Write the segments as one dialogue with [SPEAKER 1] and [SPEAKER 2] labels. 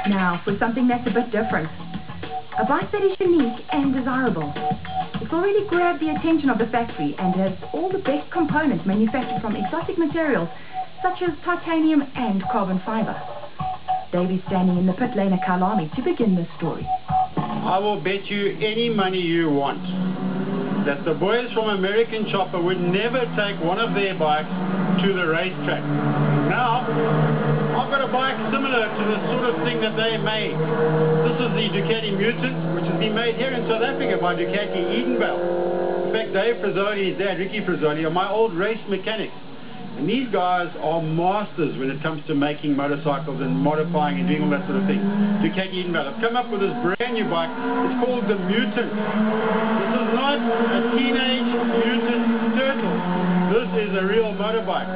[SPEAKER 1] Now for something that's a bit different. A bike that is unique and desirable. It's already grabbed the attention of the factory and has all the best components manufactured from exotic materials such as titanium and carbon fiber. Dave is standing in the pit lane at Kyalami to begin this story.
[SPEAKER 2] I will bet you any money you want that the boys from American Chopper would never take one of their bikes to the racetrack. Now, I've got a bike similar to the sort of thing that they made. This is the Ducati Mutant, which has been made here in South Africa by Ducati Edenvale. In fact, Dave Frisoli, his dad, Ricky Frisoli, are my old race mechanics. And these guys are masters when it comes to making motorcycles and modifying and doing all that sort of thing. Ducati Edenvale have come up with this brand new bike. It's called the Mutant. This is not a teenage mutant turtle. This is a real motorbike.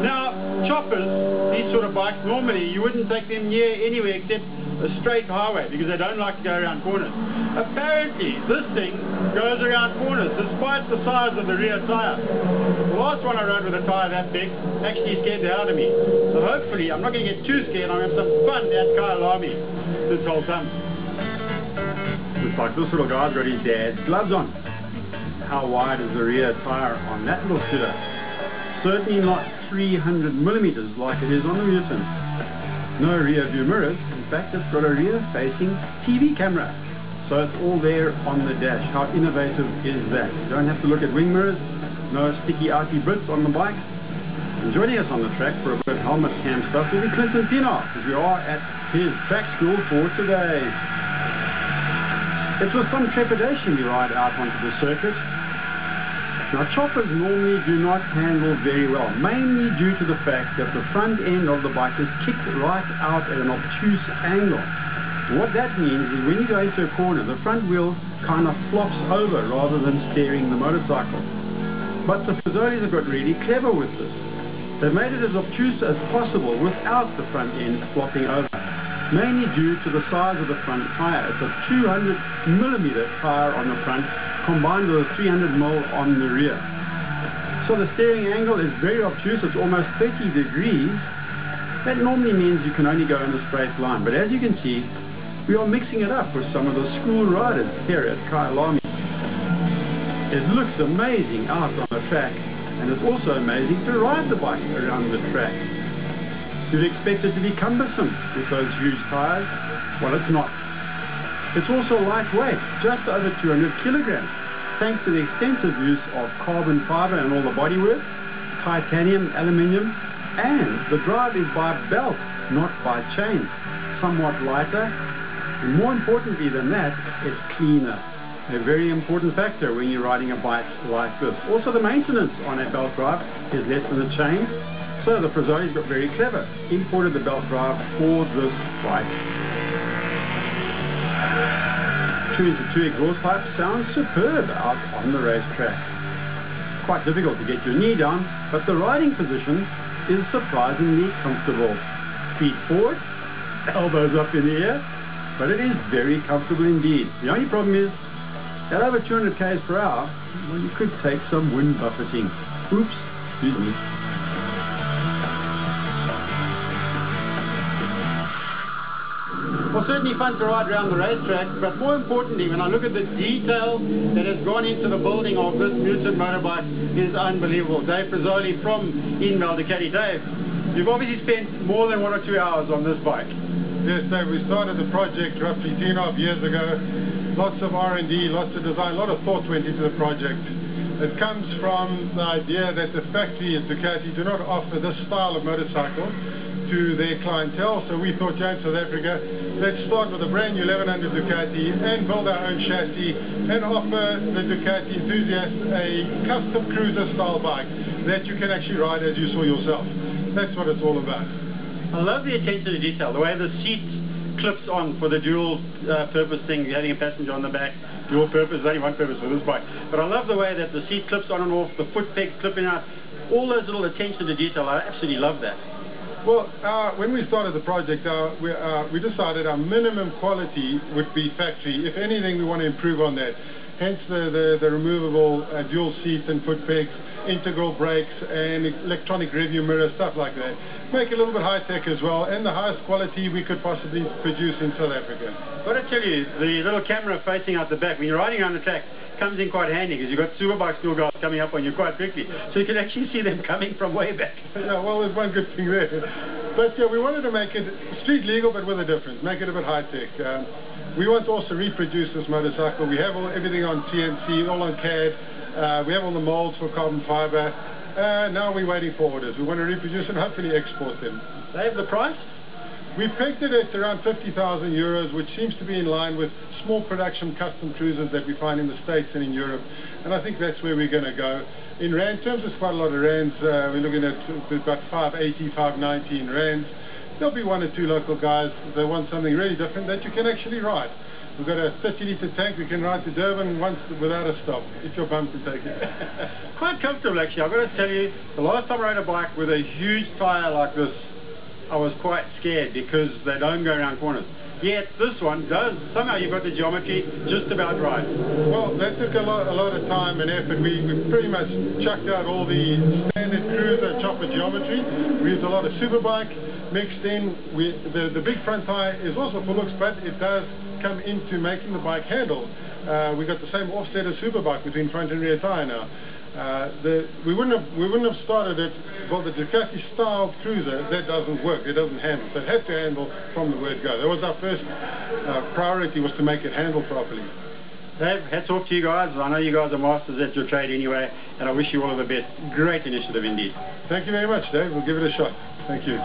[SPEAKER 2] Now, choppers, these sort of bikes, normally you wouldn't take them near anywhere except a straight highway because they don't like to go around corners. Apparently, this thing goes around corners despite the size of the rear tyre. The last one I rode with a tyre that big actually scared the hell out of me. So hopefully, I'm not going to get too scared. I'm going to have some fun at Kyalami this whole time. Looks like this little guy's got his dad's gloves on. How wide is the rear tyre on that little scooter? Certainly not 300 millimeters like it is on the Mutant. No rear view mirrors. In fact, it's got a rear facing TV camera. So it's all there on the dash. How innovative is that? You don't have to look at wing mirrors. No sticky outy bits on the bike. And joining us on the track for a bit of helmet cam stuff will be Clinton Pinoff, because we are at his track school for today. It's with some trepidation we ride out onto the circuit. Now, choppers normally do not handle very well, mainly due to the fact that the front end of the bike is kicked right out at an obtuse angle. What that means is when you go into a corner, the front wheel kind of flops over rather than steering the motorcycle. But the Frisolis have got really clever with this. They've made it as obtuse as possible without the front end flopping over, mainly due to the size of the front tyre. It's a 200 millimeter tyre on the front, combined with a 300 mil on the rear. So the steering angle is very obtuse. It's almost 30 degrees. That normally means you can only go in a straight line, but as you can see, we are mixing it up with some of the school riders here at Kyalami. It looks amazing out on the track, and it's also amazing to ride the bike around the track. You'd expect it to be cumbersome with those huge tyres. Well, it's not. It's also lightweight, just over 200 kilograms, thanks to the extensive use of carbon fiber and all the bodywork, titanium, aluminium, and the drive is by belt, not by chain. Somewhat lighter, and more importantly than that, it's cleaner. A very important factor when you're riding a bike like this. Also, the maintenance on a belt drive is less than a chain, so the Frisolis got very clever, imported the belt drive for this bike. 2-into-2 exhaust pipe sounds superb out on the racetrack. Quite difficult to get your knee down, but the riding position is surprisingly comfortable. Feet forward, elbows up in the air, but it is very comfortable indeed. The only problem is, at over 200 km per hour, well, you could take some wind buffeting. Oops, excuse me. Well, certainly fun to ride around the racetrack, but more importantly, when I look at the detail that has gone into the building of this Mutant motorbike, is unbelievable. Dave Frisoli from Edenvale Ducati. Dave, you've obviously spent more than 1 or 2 hours on this bike.
[SPEAKER 3] Yes, Dave, we started the project roughly 3.5 years ago. Lots of R&D, lots of design, a lot of thought went into the project. It comes from the idea that the factory at Ducati do not offer this style of motorcycle to their clientele, so we thought, here in South Africa, let's start with a brand new 1100 Ducati and build our own chassis and offer the Ducati enthusiast a custom cruiser style bike that you can actually ride as you saw yourself. That's what it's all about.
[SPEAKER 2] I love the attention to detail, the way the seat clips on for the dual purpose thing, having a passenger on the back. Dual purpose, there's only one purpose for this bike. But I love the way that the seat clips on and off, the foot pegs clipping out, all those little attention to detail. I absolutely love that.
[SPEAKER 3] Well, when we started the project, we decided our minimum quality would be factory. If anything, we want to improve on that. Hence the removable dual seat and foot pegs, integral brakes and electronic rearview mirror, stuff like that. Make it a little bit high-tech as well, and the highest quality we could possibly produce in South Africa.
[SPEAKER 2] Got to tell you, the little camera facing out the back, when you're riding around the track, comes in quite handy because you've got superbike school guys coming up on you quite quickly, so you can actually see them coming from way back.
[SPEAKER 3] Yeah, well, there's one good thing there. But yeah, we wanted to make it street legal but with a difference, make it a bit high-tech. We want to also reproduce this motorcycle. We have everything on TNC, all on CAD. We have all the molds for carbon fiber. Now we're waiting for orders. We want to reproduce and hopefully export them.
[SPEAKER 2] They have the price?
[SPEAKER 3] We pegged it at around 50,000 euros, which seems to be in line with small production custom cruisers that we find in the States and in Europe. And I think that's where we're going to go. In rand terms, it's quite a lot of rands. We're looking at about 580, 590 in rands. There'll be one or two local guys that want something really different that you can actually ride. We've got a 30-litre tank. We can ride to Durban once without a stop, if you're bumped to take it.
[SPEAKER 2] Quite comfortable, actually. I've got to tell you, the last time I rode a bike with a huge tyre like this, I was quite scared because they don't go around corners. Yet this one does. Somehow you've got the geometry just about right.
[SPEAKER 3] Well, that took a lot of time and effort. We pretty much chucked out all the standard cruiser chopper geometry. We used a lot of superbike mixed in. The big front tire is also for looks, but it does come into making the bike handle. We got the same offset as superbike between front and rear tire now. We wouldn't have started it. Well, the Ducati style cruiser, that doesn't work. It doesn't handle. So it had to handle from the word go. That was our first priority, was to make it handle properly.
[SPEAKER 2] Dave, hats off to you guys. I know you guys are masters at your trade anyway, and I wish you all the best. Great initiative indeed.
[SPEAKER 3] Thank you very much, Dave. We'll give it a shot. Thank you.